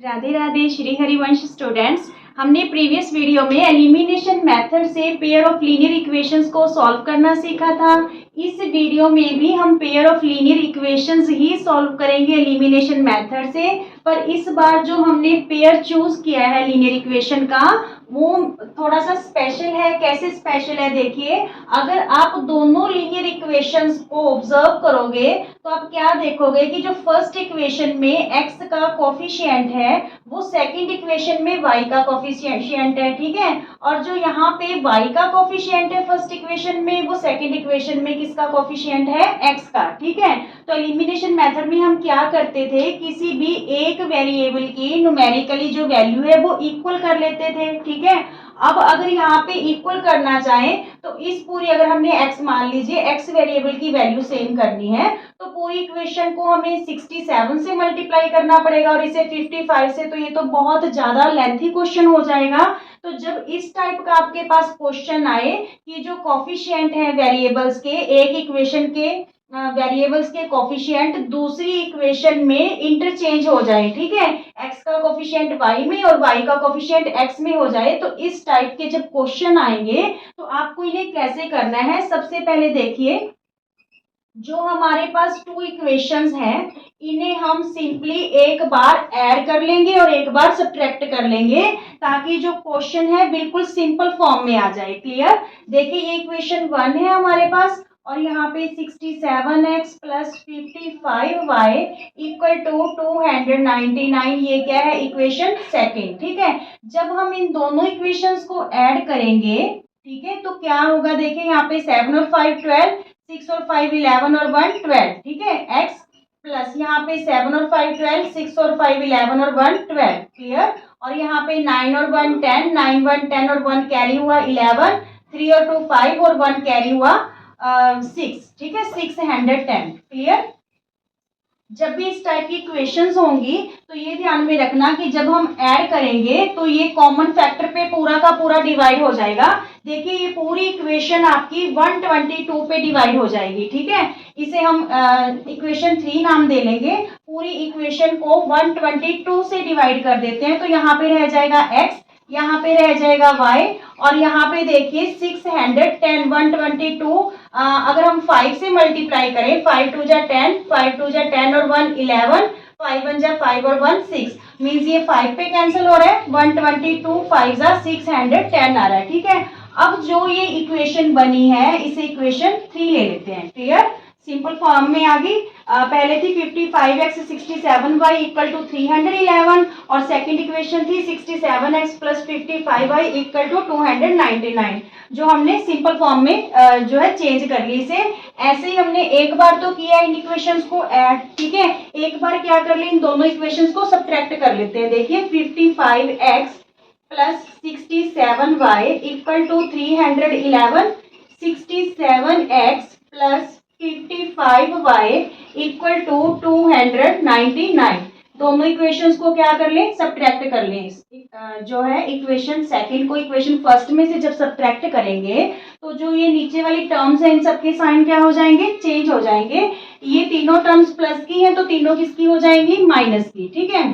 Radhe Radhe Shri Harivansh students. हमने previous video में elimination method से पेयर ऑफ लीनियर इक्वेशंस को सॉल्व करना सीखा था। इस वीडियो में भी हम pair of linear equations he solve करेंगे एलिमिनेशन मेथड से, पर इस बार जो हमने पेयर चूज किया है लीनियर इक्वेशन का वो थोड़ा सा स्पेशल है। कैसे स्पेशल है देखिए, अगर आप दोनों लीनियर इक्वेशंस को ऑब्जर्व करोगे तो आप क्या देखोगे कि जो फर्स्ट इक्वेशन में x का कोफिशिएंट है वो सेकंड इक्वेशन में y का कोफिशिएंट है, ठीक है। और जो यहाँ पे y का कोफिशिएंट है फर्स्ट इक्वेशन में वो सेकंड इक्वेशन में किसका कोफिशिएंट है, x का, ठीक है। तो एलिमिनेशन मेथड में हम क्या करते थे, किसी भी एक वेरिएबल की न्यूमेरिकली जो वैल्यू है वो इक्वल कर लेते थे, ठीक है। अब अगर यहाँ पे इक्वल करना चाहें तो इस पूरी, अगर हमने x मान लीजिए, x वेरिएबल की वैल्यू सेम करनी है तो पूरी इक्वेशन को हमें 67 से मल्टीप्लाई करना पड़ेगा और इसे 55 से, तो ये तो बहुत ज्यादा लेंथी क्वेश्चन हो जाएगा। तो जब इस टाइप का आपके पास क्वेश्चन आए कि जो कोफिशिएंट है वेरिएबल्स के, एक इक्वेशन के वेरिएबल्स के कोफिशिएंट दूसरी इक्वेशन में इंटरचेंज हो जाए, ठीक है, x का कोफिशिएंट y में और y का कोफिशिएंट x में हो जाए, तो इस टाइप के जब क्वेश्चन आएंगे तो आपको इन्हें कैसे करना है। सबसे पहले देखिए, जो हमारे पास टू इक्वेशंस हैं इन्हें हम सिंपली एक बार ऐड कर लेंगे और एक बार सब्ट्रैक्ट कर लेंगे ताकि जो क्वेश्चन है बिल्कुल सिंपल फॉर्म में आ जाए। क्लियर? देखिए, ये इक्वेशन 1 है हमारे पास और यहाँ पे 67x plus 55y equal to 299, ये क्या है, इक्वेशन सेकेंड, ठीक है। जब हम इन दोनों इक्वेशंस को ऐड करेंगे, ठीक है, तो क्या होगा, देखिए यहाँ पे 7 और 5 12, 6 और 5 11 और 1 12, ठीक है, x प्लस यहाँ पे 7 और 5 12, 6 और 5 11 और 1 12, क्लियर। और यहाँ पे 9 और 1 10, 9 1 10 और 1 कैरी हुआ 11, 3 और 2 5 और 1 कैरी हुआ 6, ठीक है, 610, क्लियर। जब भी इस टाइप की इक्वेशंस होंगी तो ये ध्यान में रखना कि जब हम ऐड करेंगे तो ये कॉमन फैक्टर पे पूरा का पूरा डिवाइड हो जाएगा। देखिए, ये पूरी इक्वेशन आपकी 122 पे डिवाइड हो जाएगी, ठीक है। इसे हम इक्वेशन 3 नाम दे लेंगे। पूरी इक्वेशन को 122 से डिवाइड कर देते हैं तो यहाँ पे रह जाएगा x, यहाँ पे रह जाएगा y और यहाँ पे देखिए 610, 122 अगर हम 5 से मल्टीप्लाई करें, 5 2 जा 10, 5 2 जा 10 और 1 11, 5 1 जा 5 और 1 6, मीन्स ये 5 पे कैंसिल हो रहा है, 122 5 जा 610 आ रहा है, ठीक है। अब जो ये इक्वेशन बनी है इसे इक्वेशन 3 ले लेते हैं, क्लियर, सिंपल फॉर्म में आ गई। पहले थी 55x 67y इक्वल टू 311 और सेकंड इक्वेशन थी 67x plus 55y equal to 299, जो हमने सिंपल फॉर्म में जो है चेंज कर ली इसे। ऐसे ही हमने एक बार तो किया इन इक्वेशंस को ऐड, ठीक है, एक बार क्या कर ले, इन दोनों इक्वेशंस को सब्ट्रैक्ट कर लेते हैं। देखिए 55x plus 67y equal to 311, 67x plus 55y equal to 299, दोनों इक्वेशंस को क्या कर लें, सब्ट्रैक्ट कर लें। जो है इक्वेशन सेकंड को इक्वेशन फर्स्ट में से जब सब्ट्रैक्ट करेंगे तो जो ये नीचे वाली टर्म्स हैं इन सबके साइन क्या हो जाएंगे, चेंज हो जाएंगे। ये तीनों टर्म्स प्लस की हैं तो तीनों किसकी हो जाएंगी, माइनस की, ठीक है।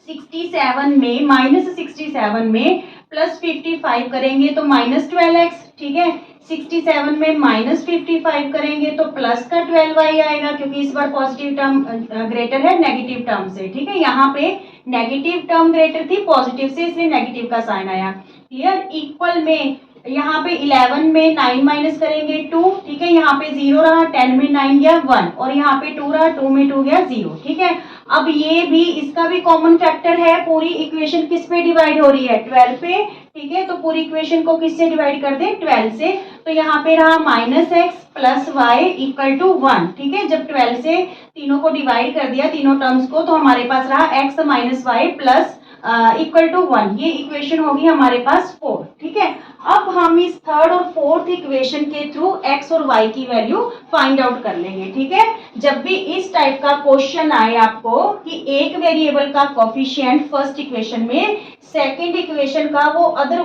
67 में माइनस 67 में प्लस 55 करेंगे तो माइनस 12x, ठीक है। 67 में माइनस 55 करेंगे तो प्लस का 12y आएगा क्योंकि इस बार पॉजिटिव टर्म ग्रेटर है नेगेटिव टर्म से, ठीक है। यहाँ पे नेगेटिव टर्म ग्रेटर थी पॉजिटिव से, इसलिए नेगेटिव का साइन आया, क्लियर। इक्वल में यहाँ पे 11 में 9 माइनस करेंगे 2, ठीक है, यहाँ पे 0 रहा, 10 में 9 गया 1 और यहाँ पे 2 रहा, 2 में 2 गया 0, ठीक है। अब ये भी, इसका भी कॉमन फैक्टर है, पूरी इक्वेशन किस पे डिवाइड हो रही है, 12 पे, ठीक है। तो पूरी इक्वेशन को किससे डिवाइड कर दे, 12 से, तो यहाँ पे रहा minus x plus y equal to 1, ठीक है। जब 12 से तीनों को डिवाइड कर दिया, तीनों टर्म्स को, तो हमारे पास रहा x minus y plus equal to 1, ये इक्वेशन होगी हमारे पास 4, ठीक है। अब हम इस थर्ड और फोर्थ इक्वेशन के थ्रू x और y की वैल्यू फाइंड आउट कर लेंगे, ठीक है। जब भी इस टाइप का क्वेश्चन आए आपको कि एक वेरिएबल का कोफिशिएंट फर्स्ट इक्वेशन में, सेकंड इक्वेशन का वो अदर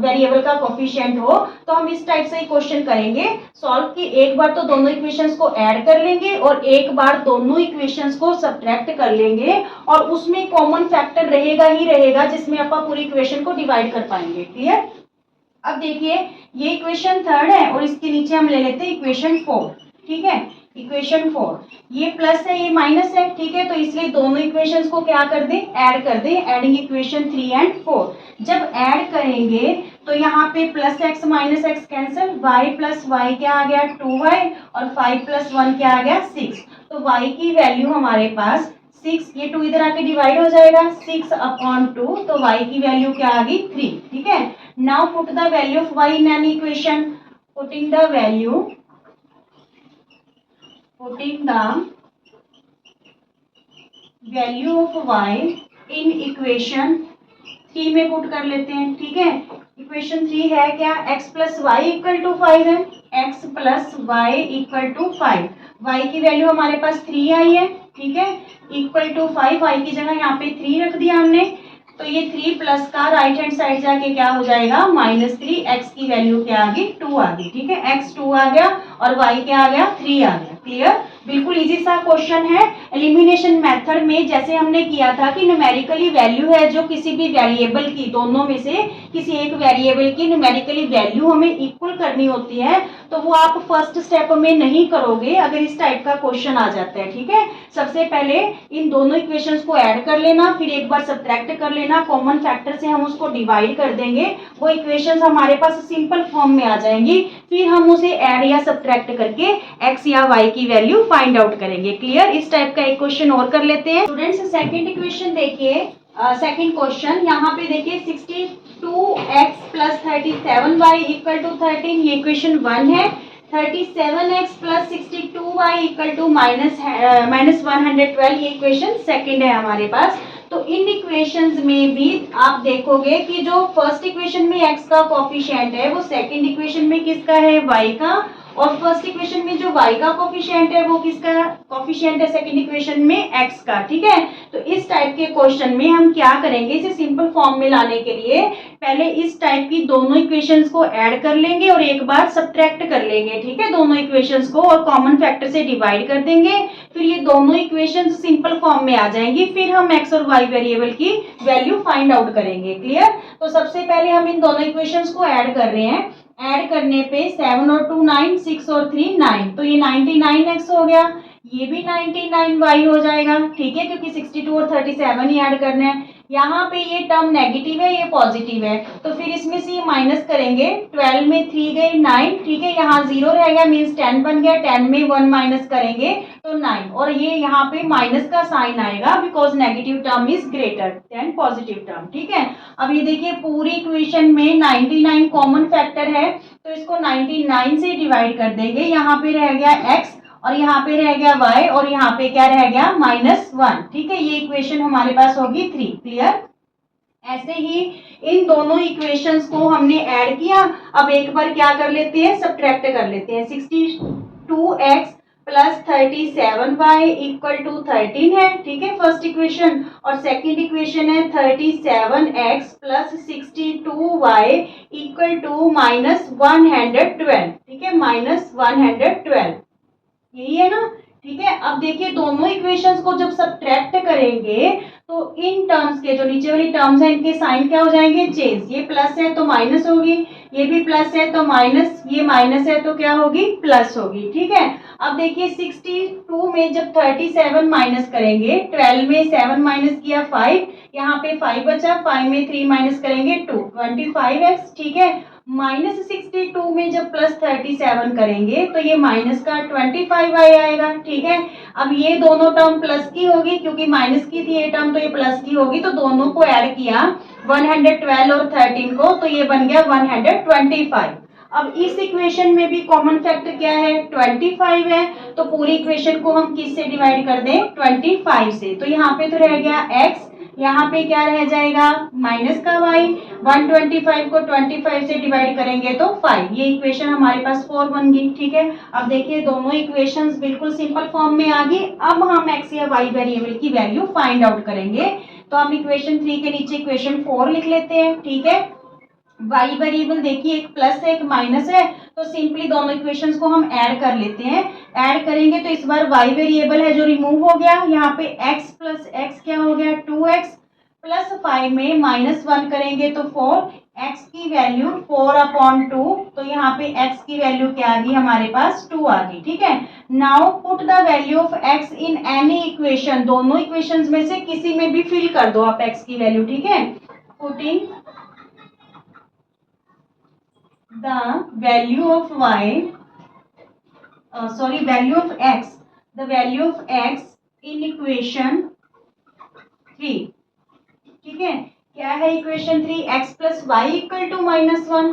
वेरिएबल का कोफिशिएंट हो, तो हम इस टाइप से क्वेश्चन करेंगे सॉल्व कि एक बार तो दोनों इक्वेशंस को ऐड कर लेंगे और एक बार दोनों इक्वेशंस को सब्ट्रैक्ट कर लेंगे, और उसमें कॉमन फैक्टर रहेगा ही रहेगा जिसमें आप पूरी इक्वेशन को डिवाइड कर पाएंगे। क्लियर। अब देखिए ये इक्वेशन थर्ड है और इसके नीचे हम ले लेते हैं इक्वेशन फोर, ठीक है। इक्वेशन फोर, ये प्लस है ये माइनस है, ठीक है, तो इसलिए दोनों इक्वेशंस को क्या कर दें, ऐड कर दें। एडिंग इक्वेशन 3 एंड 4, जब ऐड करेंगे तो यहाँ पे plus x minus x cancel, y plus y क्या आ गया 2y, और 5 प्लस 1 क्या आ गया 6। तो y की वैल्यू हमारे पास 6, ये 2 इधर आके डिवाइड हो जाएगा 6 अपॉन 2, तो y की वैल्यू क्या आ गई 3, ठीक है। Now put the value of y in an equation, putting the value of y in equation 3 में पुट कर लेते हैं, ठीक है। इक्वेशन 3 है क्या, x plus y equal to 5 है, x plus y equal to 5, y की वैल्यू हमारे पास 3 आई है, ठीक है, इक्वल टू 5, y की जगह यहाँ पे 3 रख दिया हमने, तो ये 3 प्लस का राइट हैंड साइड जाके क्या हो जाएगा -3, x की वैल्यू क्या आ गई 2 आ गई, ठीक है, x 2 आ गया और y क्या आ गया 3 आ गया। क्लियर, बिल्कुल इजी सा क्वेश्चन है। एलिमिनेशन मेथड में जैसे हमने किया था कि न्यूमेरिकली वैल्यू है जो किसी भी वेरिएबल की, दोनों में से किसी एक वेरिएबल की न्यूमेरिकली वैल्यू हमें इक्वल करनी होती है, तो वो आप फर्स्ट स्टेप में नहीं करोगे अगर इस टाइप का क्वेश्चन आ जाता है, ठीक है। सबसे पहले इन दोनों इक्वेशंस को ऐड कर लेना, फिर एक बार सब्ट्रैक्ट कर लेना, कॉमन फैक्टर से हम उसको डिवाइड कर देंगे, वो इक्वेशंस हमारे पास सिंपल फॉर्म में आ जाएंगी, फिर हम उसे ऐड या सब्ट्रैक्ट करके x या y की वैल्यू फाइंड आउट करेंगे। क्लियर, इस टाइप का एक क्वेश्चन और कर लेते हैं स्टूडेंट्स। सेकंड इक्वेशन देखिए, सेकंड क्वेश्चन यहाँ पे देखिए 62x plus 37y equal to 13, ये इक्वेशन 1 है। 37x plus 62y equal to minus 112, ये इक्वेशन सेकंड है हमारे पास। तो इन इक्वेशंस में भी आप देखोगे कि जो फर्स्ट इक्वेशन में x का कोफिशिएंट है वो सेकंड इक्वेशन में किसका है, y का, और फर्स्ट इक्वेशन में जो y का कोफिशिएंट है वो किसका कोफिशिएंट है सेकंड इक्वेशन में x का, ठीक है। तो इस टाइप के क्वेश्चन में हम क्या करेंगे, इसे सिंपल फॉर्म में लाने के लिए पहले इस टाइप की दोनों इक्वेशंस को ऐड कर लेंगे और एक बार सब्ट्रैक्ट कर लेंगे, ठीक है, दोनों इक्वेशंस को, और कॉमन फैक्टर से डिवाइड कर देंगे, फिर ये दोनों इक्वेशंस सिंपल फॉर्म में आ जाएंगी, फिर हम x और y वेरिएबल की वैल्यू फाइंड आउट करेंगे। क्लियर, तो सबसे पहले हम इन दोनों इक्वेशंस को ऐड कर रहे हैं। ऐड करने पे 7 और 2 9, 6 और 3 9, तो ये 99x हो गया, ये भी 99y हो जाएगा, ठीक है, क्योंकि 62 और 37 ही ऐड करना है। यहाँ पे ये टर्म नेगेटिव है, ये पॉजिटिव है, तो फिर इसमें से ये माइनस करेंगे, 12 में 3 गए 9, ठीक है, यहाँ 0 रह गया मीन्स 10 बन गया, 10 में 1 माइनस करेंगे तो 9, और ये यहाँ पे माइनस का साइन आएगा because negative term is greater than positive term, ठीक है। अब ये देखिए पूरी इक्वेशन में 99 कॉमन फैक्टर है, तो इसको 99 से डिवाइड कर देंगे, यहाँ पे रह गया x और यहाँ पे रह गया y और यहाँ पे क्या रह गया -1, ठीक है, ये इक्वेशन हमारे पास होगी 3। क्लियर, ऐसे ही इन दोनों इक्वेशंस को हमने ऐड किया, अब एक बार क्या कर लेते हैं, सब्ट्रैक्ट कर लेते हैं। 62x plus 37y equal to 13 है, ठीक है, फर्स्ट इक्वेशन, और सेकंड इक्वेशन है 37x plus 62y equal to -112, ठीक है, -112, यही है ना, ठीक है। अब देखिए दोनों इक्वेशंस को जब सब्ट्रैक्ट करेंगे तो इन टर्म्स के जो नीचे वाली टर्म्स हैं इनके साइन क्या हो जाएंगे, चेंज, ये प्लस है तो माइनस होगी, ये भी प्लस है तो माइनस, ये माइनस है तो क्या होगी, प्लस होगी, ठीक है। अब देखिए 62 में जब 37 माइनस करेंगे, 12 में 7 माइनस किया 5, यहाँ पे 5 बचा, 5 में 3 माइनस करेंगे 2, 25x, ठीक है। -62 में जब प्लस 37 करेंगे तो ये माइनस का 25y आएगा, ठीक है। अब ये दोनों टर्म प्लस की होगी क्योंकि माइनस की थी ये टर्म, तो ये प्लस की होगी, तो दोनों को ऐड किया 112 और 13 को, तो ये बन गया 125। अब इस इक्वेशन में भी कॉमन फैक्टर क्या है, 25 है, तो पूरी इक्वेशन को हम किस से डिवाइड कर दें, 25 से, तो यहाँ पे तो रह गया x, यहाँ पे क्या रह जाएगा, माइनस का y, 125 को 25 से डिवाइड करेंगे तो 5, ये इक्वेशन हमारे पास 4 बन गई। ठीक है, अब देखिए दोनों इक्वेशंस बिल्कुल सिंपल फॉर्म में आ गई। अब हम x या y वेरिएबल की वैल्यू फाइंड आउट करेंगे। तो हम इक्वेशन 3 के नीचे इक्वेशन 4 लिख लेते हैं। ठीक है, y वेरिएबल देखिए एक प्लस है एक माइनस है, तो सिंपली दोनों इक्वेशंस को हम ऐड कर लेते हैं। ऐड करेंगे तो इस बार y वेरिएबल है जो रिमूव हो गया, यहाँ पे x प्लस x क्या हो गया 2x, प्लस 5 में -1 करेंगे तो 4, x की वैल्यू 4/2, तो यहाँ पे x की वैल्यू क्या आ गई हमारे पास 2 आ गई। ठीक है, now put the value of x in any equation, दोनों इक्वेशंस में से किसी में भी फिल कर दो आप x की वैल्यू। ठीक है, putting the value of x, the value of x in equation 3। ठीक है, क्या है equation 3, x plus y equal to -1,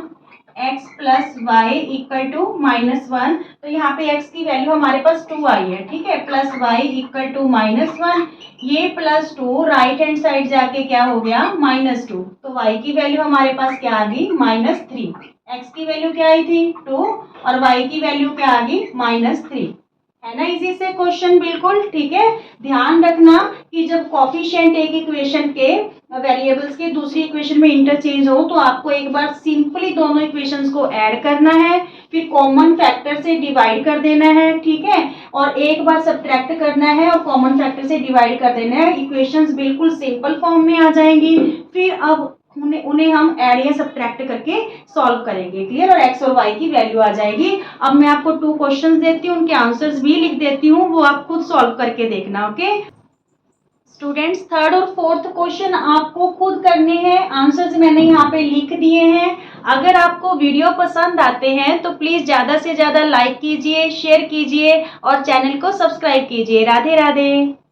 x plus y equal to -1, तो यहाँ पे x की वैल्यू हमारे पास 2 आई है। ठीक है, प्लस वाई इक्वल टू -1, ये +2 राइट हैंड साइड जाके क्या हो गया -2, तो y की वैल्यू हमारे पास क्या आ गई -3, x की वैल्यू क्या आई थी 2 और y की वैल्यू क्या आ गई -3, है ना इजी से क्वेश्चन बिल्कुल। ठीक है, ध्यान रखना कि जब कोफिशिएंट एक इक्वेशन के वेरिएबल्स के दूसरी इक्वेशन में इंटरचेंज हो तो आपको एक बार सिंपली दोनों इक्वेशंस को ऐड करना है, फिर कॉमन फैक्टर से डिवाइड कर देना है। ठीक है, और एक बार सब्ट्रैक्ट करना है और कॉमन फैक्टर से डिवाइड कर देना है, इक्वेशंस बिल्कुल सिंपल फॉर्म में आ जाएंगी। फिर अब उन्हें हम ऐड या सब्ट्रैक्ट करके सॉल्व करेंगे। क्लियर, और x और y की वैल्यू आ जाएगी। अब मैं आपको 2 क्वेश्चंस देती हूँ, उनके आंसर्स भी लिख देती हूँ, वो आप खुद सॉल्व करके देखना। ओके स्टूडेंट्स, थर्ड और फोर्थ क्वेश्चन आपको खुद करने हैं, आंसर्स मैंने यहाँ पे लिख दिए हैं। अगर आपको वीडियो पसंद आते हैं तो प्लीज ज्यादा से ज्यादा लाइक कीजिए, शेयर कीजिए और चैनल को सब्सक्राइब कीजिए। राधे राधे।